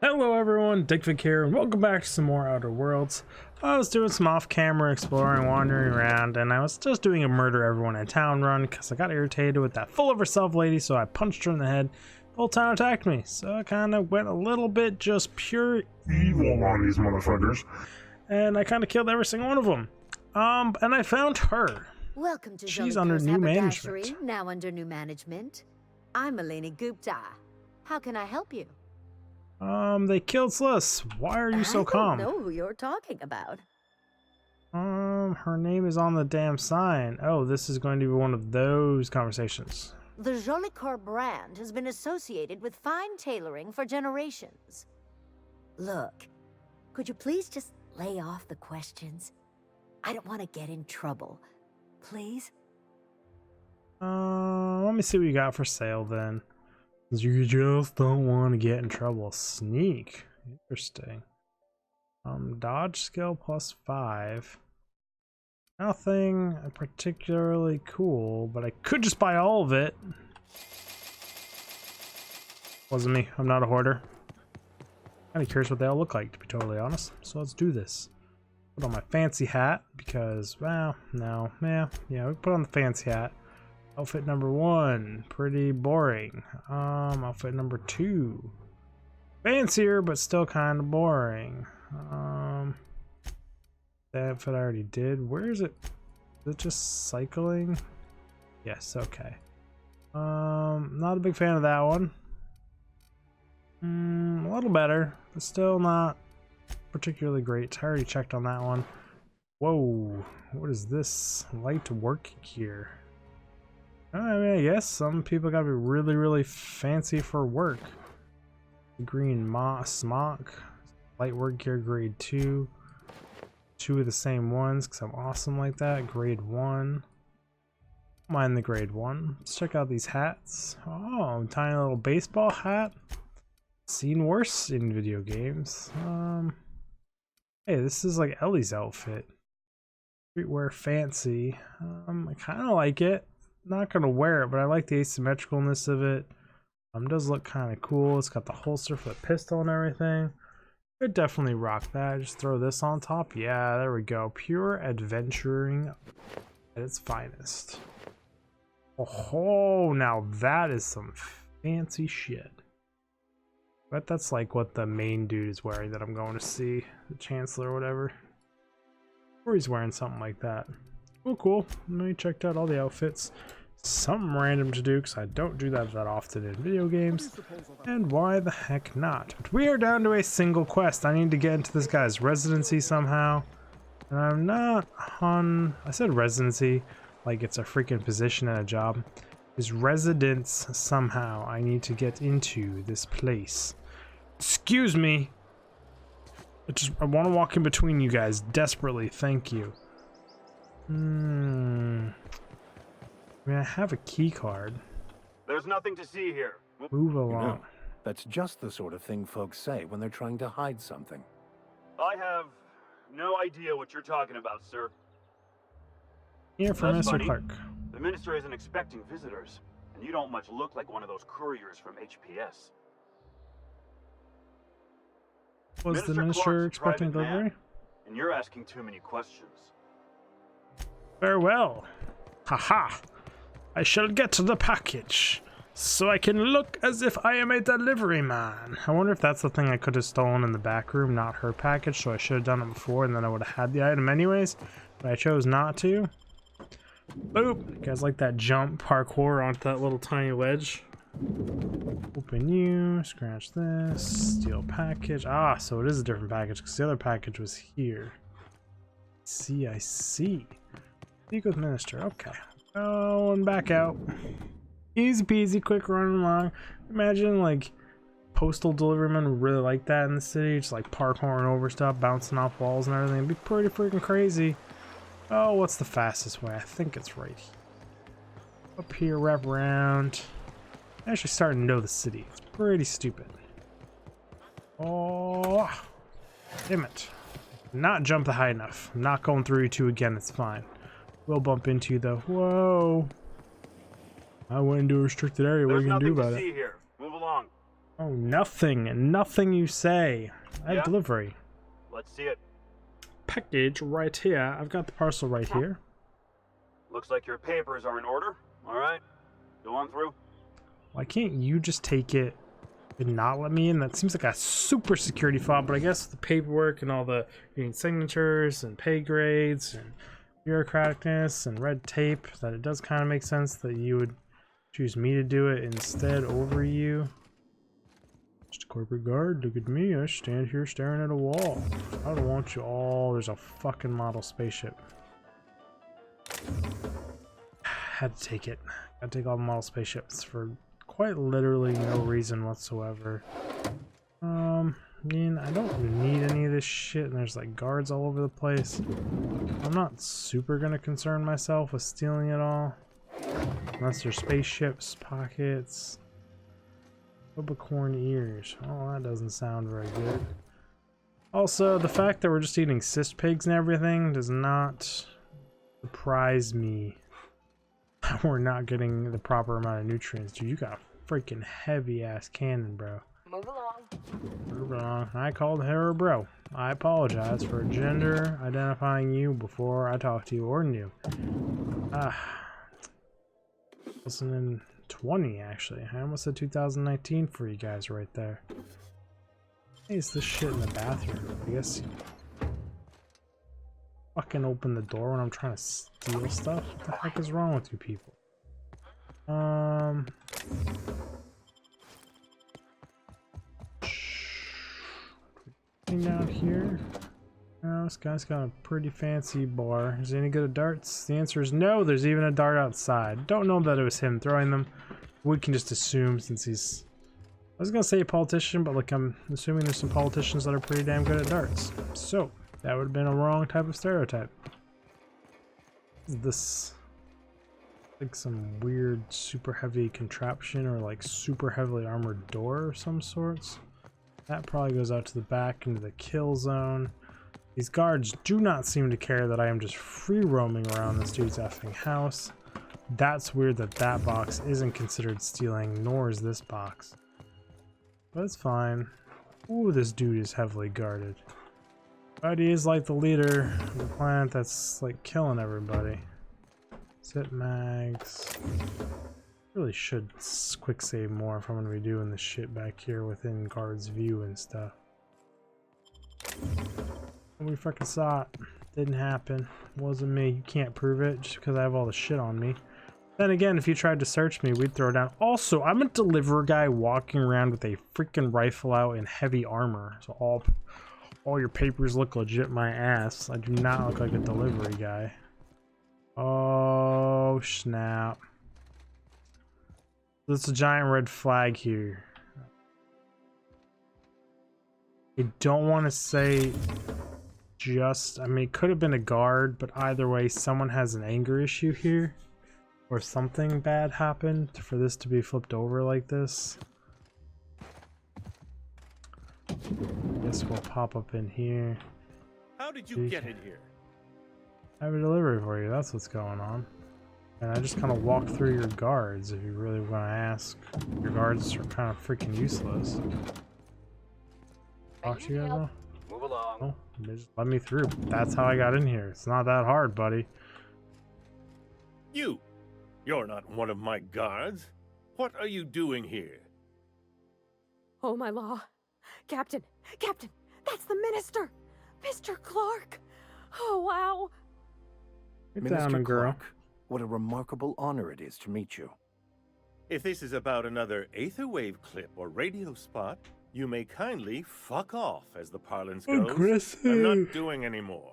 Hello everyone, Dickvic here, and welcome back to some more Outer Worlds. I was doing some off-camera exploring, wandering around, and I was just doing a murder everyone in town run because I got irritated with that full of herself lady, so I punched her in the head. The whole town attacked me, so I kind of went a little bit just pure evil on these motherfuckers. And I kind of killed every single one of them. And I found her. Welcome to She's under new management. Now under new management. I'm Malini Gupta. How can I help you? They killed Sliss. Why are you so calm? I don't know who you're talking about. Her name is on the damn sign. Oh, this is going to be one of those conversations. The Jolicoeur brand has been associated with fine tailoring for generations. Look, could you please just lay off the questions? I don't want to get in trouble. Please? Let me see what you got for sale then. You just don't want to get in trouble. Sneak. Interesting. Dodge skill +5. Nothing particularly cool, but I could just buy all of it. Wasn't me. I'm not a hoarder. Kind of curious what they all look like, to be totally honest. So let's do this. Put on my fancy hat because, well, no, yeah, we put on the fancy hat. Outfit number 1, pretty boring. Outfit number 2, fancier but still kind of boring. That outfit I already did. Where is it? Is it just cycling? Yes, okay. Not a big fan of that one. A little better, but still not particularly great. I already checked on that one. Whoa, what is this? Light work gear. I mean, I guess some people gotta be really, really fancy for work. Green smock, light work gear grade 2. 2 of the same ones because I'm awesome like that. Grade 1. Mind the grade 1. Let's check out these hats. Oh, tiny little baseball hat. Seen worse in video games. Hey, this is like Ellie's outfit. Streetwear fancy. I kind of like it. Not gonna wear it, but I like the asymmetricalness of it. Does look kind of cool. It's got the holster for the pistol and everything. Could definitely rock that. Just throw this on top. Yeah, there we go. Pure adventuring at its finest. Oh, now that is some fancy shit. Bet that's like what the main dude is wearing that I'm going to see, the Chancellor or whatever. Or he's wearing something like that. Oh, cool. Let me check out all the outfits. Something random to do because I don't do that often in video games. And why the heck not? But we are down to a single quest. I need to get into this guy's residency somehow. And I'm not on... I said residency like it's a freaking position at a job. His residence somehow. I need to get into this place. Excuse me. I want to walk in between you guys desperately. Thank you. I mean, I have a key card. There's nothing to see here. Move along. You know, that's just the sort of thing folks say when they're trying to hide something. I have no idea what you're talking about, sir. Here for That's Mr. funny. Clark. The minister isn't expecting visitors, and you don't much look like one of those couriers from HPS. Was the minister Clark's a expecting private man, delivery? and you're asking too many questions. Farewell. Haha. I shall get the package, so I can look as if I am a delivery man. I wonder if that's the thing I could have stolen in the back room, not her package, so I should have done it before, and then I would have had the item anyways, but I chose not to. Boop. You guys like that jump parkour onto that little tiny ledge? Open you, scratch this, steal package. Ah, so it is a different package because the other package was here. I see. Speak with minister. Okay. Oh, and back out. Easy peasy, quick running along. Imagine like postal deliverymen would really like that in the city, just like parkouring over stuff, bouncing off walls and everything. It'd be pretty freaking crazy. Oh, what's the fastest way? I think it's right here. Up here, wrap around. I'm actually starting to know the city. It's pretty stupid. Oh, damn it. Not jump high enough. I'm not going through you two again. It's fine. We'll bump into you though. Whoa. I went into a restricted area. What are you gonna do about it? Here. Move along. Oh, nothing. Nothing you say. I have Yeah. delivery. Let's see it. Package right here. I've got the parcel right here. Looks like your papers are in order. All right. Go on through. Why can't you just take it and not let me in? That seems like a super security fob, but I guess the paperwork and all the signatures and pay grades and bureaucraticness and red tape, that it does kind of make sense that you would choose me to do it instead over you. Just a corporate guard, look at me, I stand here staring at a wall. I don't want you all. There's a fucking model spaceship. Had to take it. Gotta take all the model spaceships for quite literally no reason whatsoever. I mean, I don't need any of this shit, and there's like guards all over the place. I'm not super gonna concern myself with stealing it all. Unless there's spaceships, pockets, Obicorn ears. Oh, that doesn't sound very good. Also, the fact that we're just eating cyst pigs and everything does not surprise me. We're not getting the proper amount of nutrients. Dude, you got a freaking heavy ass cannon, bro. Move along. Move along. I called her a bro. I apologize for gender identifying you before I talked to you or knew. Listen, in 20 actually. I almost said 2019 for you guys right there. Hey, is this shit in the bathroom? I guess you fucking open the door when I'm trying to steal stuff. What the heck is wrong with you people? Down here. Oh, this guy's got a pretty fancy bar. Is he any good at darts? The answer is no. There's even a dart outside. Don't know that it was him throwing them. We can just assume since he's... I was gonna say a politician, but like I'm assuming there's some politicians that are pretty damn good at darts. So, that would have been a wrong type of stereotype. Is this like some weird super heavy contraption or like super heavily armored door of some sorts? That probably goes out to the back into the kill zone. These guards do not seem to care that I am just free roaming around this dude's effing house. That's weird that that box isn't considered stealing, nor is this box. But it's fine. Ooh, this dude is heavily guarded. But he is like the leader of the planet that's like killing everybody. Zip mags. Really should quick save more if I'm gonna be doing this shit back here within guard's view and stuff. We fucking saw it. Didn't happen. Wasn't me. You can't prove it just because I have all the shit on me. Then again, if you tried to search me, we'd throw down. Also, I'm a delivery guy walking around with a freaking rifle out in heavy armor. So all your papers look legit my ass. I do not look like a delivery guy. Oh, snap. There's a giant red flag here. I don't want to say just... I mean, it could have been a guard, but either way, someone has an anger issue here. Or something bad happened for this to be flipped over like this. Guess we'll pop up in here. How did you get in here? I have a delivery for you, that's what's going on. And I just kind of walk through your guards if you really want to ask. Your guards are kind of freaking useless. Talk to you guys now? Move along. Oh, they just let me through. That's how I got in here. It's not that hard, buddy. You're not one of my guards. What are you doing here? Oh, my law. Captain, that's the minister! Mr. Clark! Oh, wow! Get Minister down, girl. Clark, what a remarkable honor it is to meet you. If this is about another Aetherwave clip or radio spot, you may kindly fuck off, as the parlance goes. Aggressive. I'm not doing any more.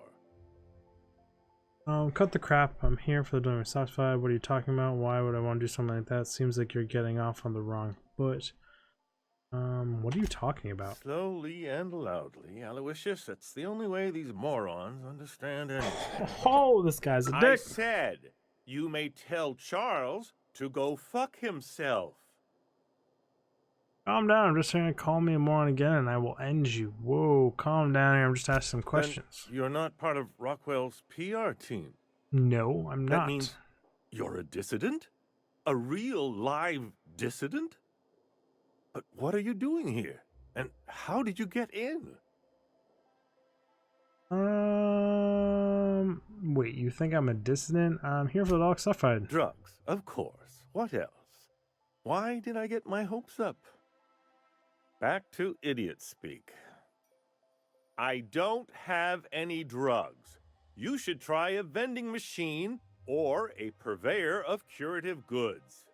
Cut the crap. I'm here for the doing sci-fi. What are you talking about? Why would I want to do something like that? Seems like you're getting off on the wrong foot. What are you talking about? Slowly and loudly, Aloysius. That's the only way these morons understand anything. Oh, this guy's a I dick. said you may tell Charles to go fuck himself. Calm down. I'm just saying, call me a moron again and I will end you. Whoa, calm down here. I'm just asking some questions. Then you're not part of Rockwell's PR team. No, I'm That not. means you're a dissident? A real live dissident? But what are you doing here? And how did you get in? Wait, you think I'm a dissident? I'm here for the dog stuff fight. Drugs, of course. What else? Why did I get my hopes up? Back to idiot speak. I don't have any drugs. You should try a vending machine or a purveyor of curative goods.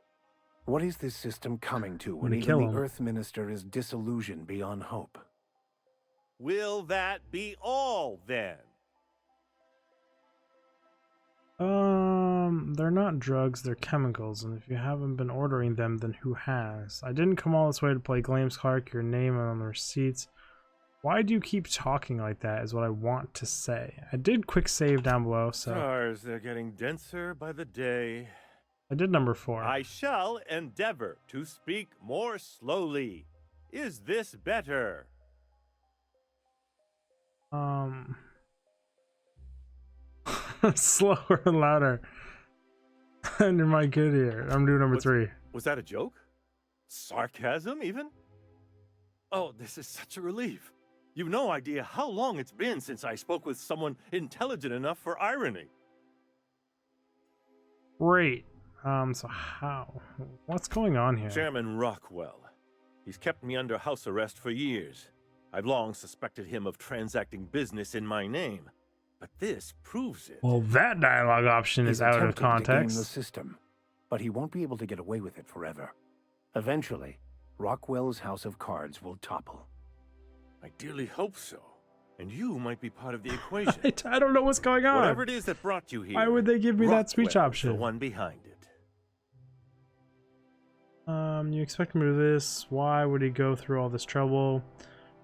What is this system coming to when gonna kill even him. the Earth Minister is disillusioned beyond hope? Will that be all, then? They're not drugs, they're chemicals, and if you haven't been ordering them, then who has? I didn't come all this way to play Glames Clark, your name on the receipts. Why do you keep talking like that is what I want to say. I did quick save down below, so Stars, they're getting denser by the day. I did number 4. I shall endeavor to speak more slowly. Is this better? Slower and louder. Under my good ear. I'm doing number 3. Was that a joke? Sarcasm, even? Oh, this is such a relief. You've no idea how long it's been since I spoke with someone intelligent enough for irony. Great. So how? What's going on here? Chairman Rockwell. He's kept me under house arrest for years. I've long suspected him of transacting business in my name. But this proves it. Well, that dialogue option is He's out of attempting to game the context. system, but he won't be able to get away with it forever. Eventually, Rockwell's house of cards will topple. I dearly hope so. And you might be part of the equation. I don't know what's going on. Whatever it is that brought you here. Why would they give me that speech Rockwell's option? the one behind it. You expect him to do this? Why would he go through all this trouble?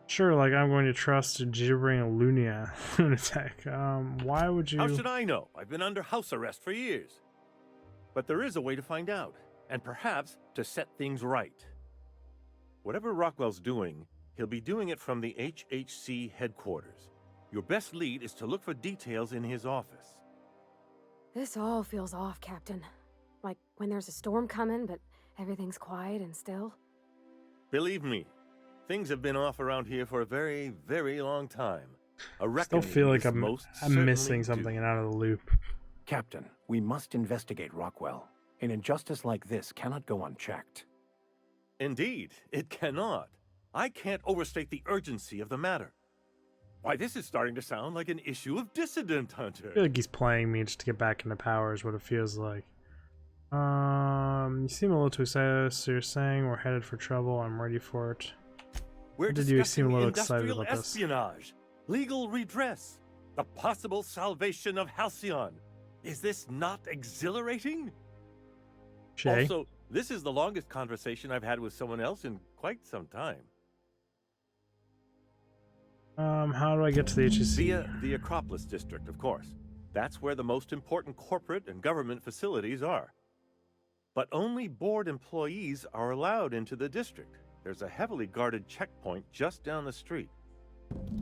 Sure, like I'm going to trust a gibbering lunatic. Why would you? How should I know? I've been under house arrest for years. But there is a way to find out, and perhaps to set things right. Whatever Rockwell's doing, he'll be doing it from the HHC headquarters. Your best lead is to look for details in his office. This all feels off, Captain. Like when there's a storm coming, but everything's quiet and still. Believe me, things have been off around here for a very, very long time. A I still reckoning feel like is I'm most missing certainly something due. and out of the loop. Captain, we must investigate Rockwell. An injustice like this cannot go unchecked. Indeed, it cannot. I can't overstate the urgency of the matter. Why, this is starting to sound like an issue of Dissident Hunter. I feel like he's playing me just to get back into power is what it feels like. You seem a little too excited, so you're saying we're headed for trouble. I'm ready for it. We're Or did you seem a discussing little excited industrial about this? espionage, legal redress, the possible salvation of Halcyon. Is this not exhilarating? Shay? Also, this is the longest conversation I've had with someone else in quite some time. How do I get to the HEC? Via the Acropolis District, of course. That's where the most important corporate and government facilities are. But only board employees are allowed into the district. There's a heavily guarded checkpoint just down the street.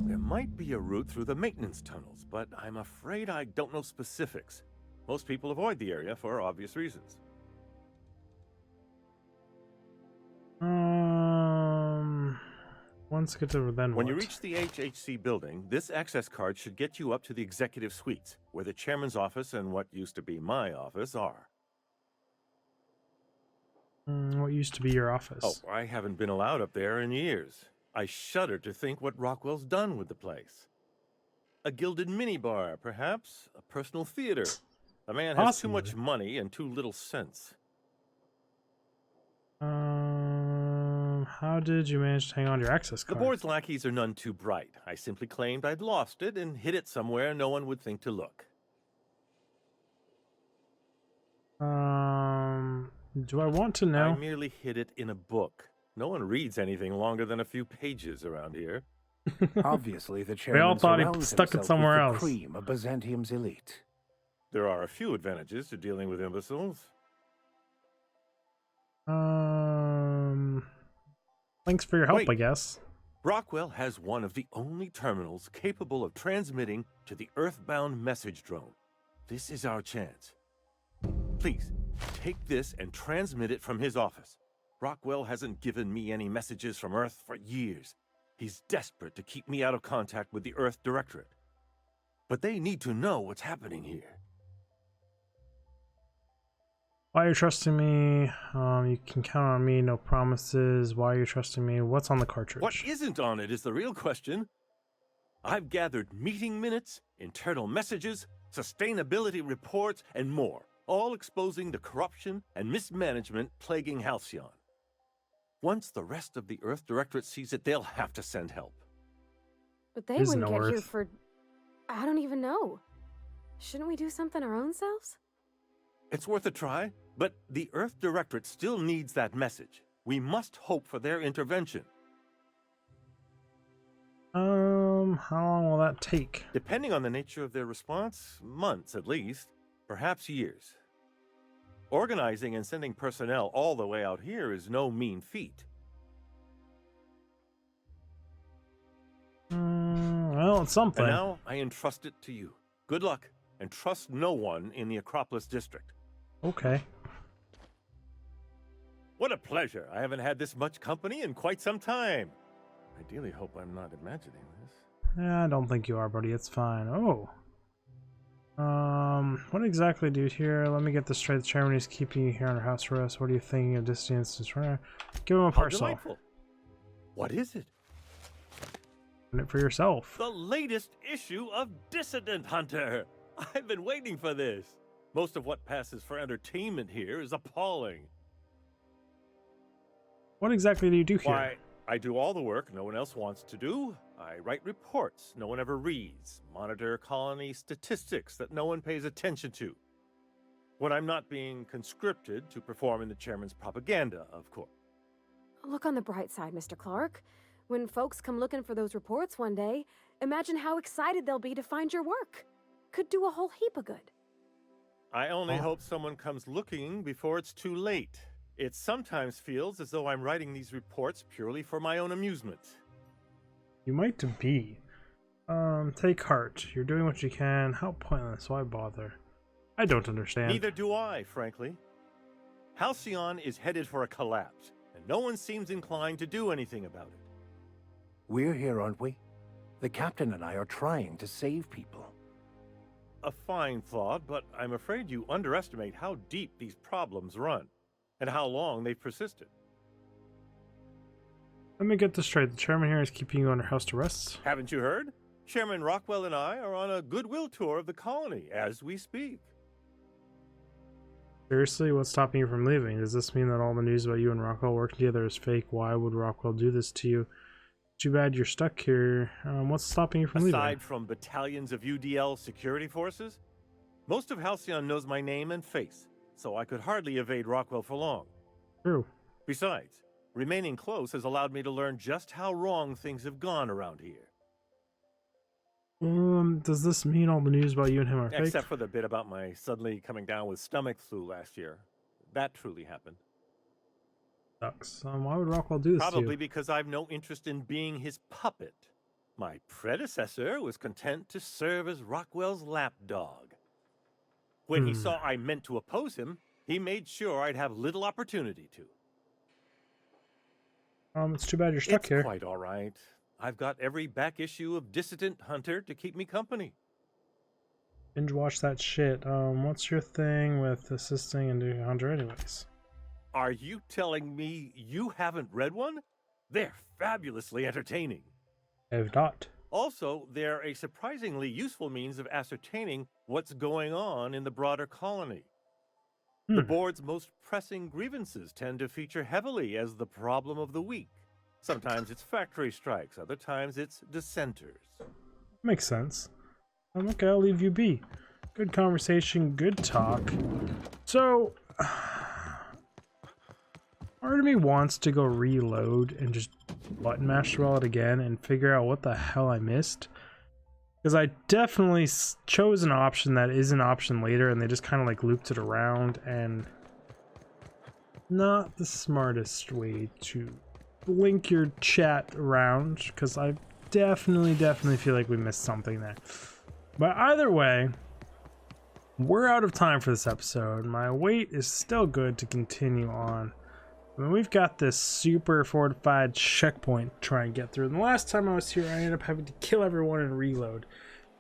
There might be a route through the maintenance tunnels, but I'm afraid I don't know specifics. Most people avoid the area for obvious reasons. Once get to then When what? you reach the HHC building, this access card should get you up to the executive suites, where the chairman's office and what used to be my office are. What used to be your office? Oh, I haven't been allowed up there in years. I shudder to think what Rockwell's done with the place. A gilded minibar, perhaps? A personal theater. The man has too much Possibly. money and too little sense. How did you manage to hang on to your access The card? board's lackeys are none too bright. I simply claimed I'd lost it and hid it somewhere no one would think to look. Do I want to know? I merely hid it in a book. No one reads anything longer than a few pages around here. Obviously, the chairman all thought he surrounds stuck it himself somewhere with else. the cream of Byzantium's elite. There are a few advantages to dealing with imbeciles. Thanks for your help, Wait. I guess. Rockwell has one of the only terminals capable of transmitting to the Earthbound message drone. This is our chance. Please, take this and transmit it from his office. Rockwell hasn't given me any messages from Earth for years. He's desperate to keep me out of contact with the Earth Directorate. But they need to know what's happening here. Why are you trusting me? You can count on me, no promises. Why are you trusting me? What's on the cartridge? What isn't on it is the real question. I've gathered meeting minutes, internal messages, sustainability reports, and more, all exposing the corruption and mismanagement plaguing Halcyon. Once the rest of the Earth Directorate sees it, they'll have to send help. But they There's wouldn't no get here Earth. for... I don't even know. Shouldn't we do something our own selves? It's worth a try, but the Earth Directorate still needs that message. We must hope for their intervention. How long will that take? Depending on the nature of their response, months at least, perhaps years. Organizing and sending personnel all the way out here is no mean feat. Well, it's something. And now I entrust it to you. Good luck, and trust no one in the Acropolis District. Okay. What a pleasure. I haven't had this much company in quite some time. I ideally hope I'm not imagining this. Yeah, I don't think you are, buddy. It's fine. Oh. What exactly do you here? Let me get this straight. The chairman is keeping you here under house arrest. What are you thinking of this instance? Give him a How parcel. delightful. What is it? Open it for yourself. The latest issue of Dissident Hunter. I've been waiting for this. Most of what passes for entertainment here is appalling. What exactly do you do here? Why, I do all the work no one else wants to do. I write reports no one ever reads, monitor colony statistics that no one pays attention to. When I'm not being conscripted to perform in the chairman's propaganda, of course. Look on the bright side, Mr. Clark. When folks come looking for those reports one day, imagine how excited they'll be to find your work. Could do a whole heap of good. I only hope someone comes looking before it's too late. It sometimes feels as though I'm writing these reports purely for my own amusement. You might be. Take heart. You're doing what you can. How pointless. Why bother? I don't understand. Neither do I, frankly. Halcyon is headed for a collapse, and no one seems inclined to do anything about it. We're here, aren't we? The captain and I are trying to save people. A fine thought, but I'm afraid you underestimate how deep these problems run, and how long they've persisted. Let me get this straight. The chairman here is keeping you under house arrest. Haven't you heard? Chairman Rockwell and I are on a goodwill tour of the colony as we speak. Seriously, what's stopping you from leaving? Does this mean that all the news about you and Rockwell working together is fake? Why would Rockwell do this to you? Too bad you're stuck here. What's stopping you from leaving? Aside from battalions of UDL security forces, most of Halcyon knows my name and face, so I could hardly evade Rockwell for long. True. Besides, remaining close has allowed me to learn just how wrong things have gone around here. Does this mean all the news about you and him are fake? Except for the bit about my suddenly coming down with stomach flu last year. That truly happened. Sucks. Why would Rockwell do this to Probably you? because I've no interest in being his puppet. My predecessor was content to serve as Rockwell's lapdog. When he saw I meant to oppose him, he made sure I'd have little opportunity to. It's too bad you're stuck here. It's quite all right. I've got every back issue of Dissident Hunter to keep me company. Binge watch that shit. What's your thing with assisting and doing Hunter anyways? Are you telling me you haven't read one? They're fabulously entertaining. I have not. Also, they're a surprisingly useful means of ascertaining what's going on in the broader colony. The board's most pressing grievances tend to feature heavily as the problem of the week. Sometimes it's factory strikes, other times it's dissenters. Makes sense. Okay, I'll leave you be. Good conversation, good talk. So, part of me wants to go reload and just button mash through all it again and figure out what the hell I missed. Because I definitely chose an option that is an option later and they just kind of like looped it around, and not the smartest way to link your chat around, because I definitely feel like we missed something there. But either way, we're out of time for this episode. My weight is still good to continue on I mean, we've got this super fortified checkpoint to try and get through. And the last time I was here, I ended up having to kill everyone and reload.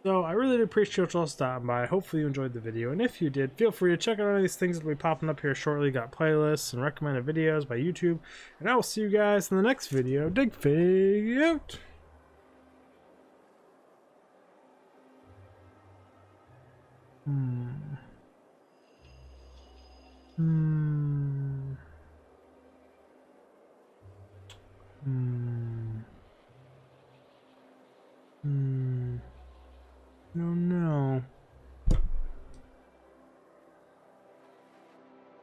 So I really do appreciate y'all stopping by. Hopefully you enjoyed the video. And if you did, feel free to check out any of these things that will be popping up here shortly. Got playlists and recommended videos by YouTube. And I will see you guys in the next video. Dig Fig out! Hmm.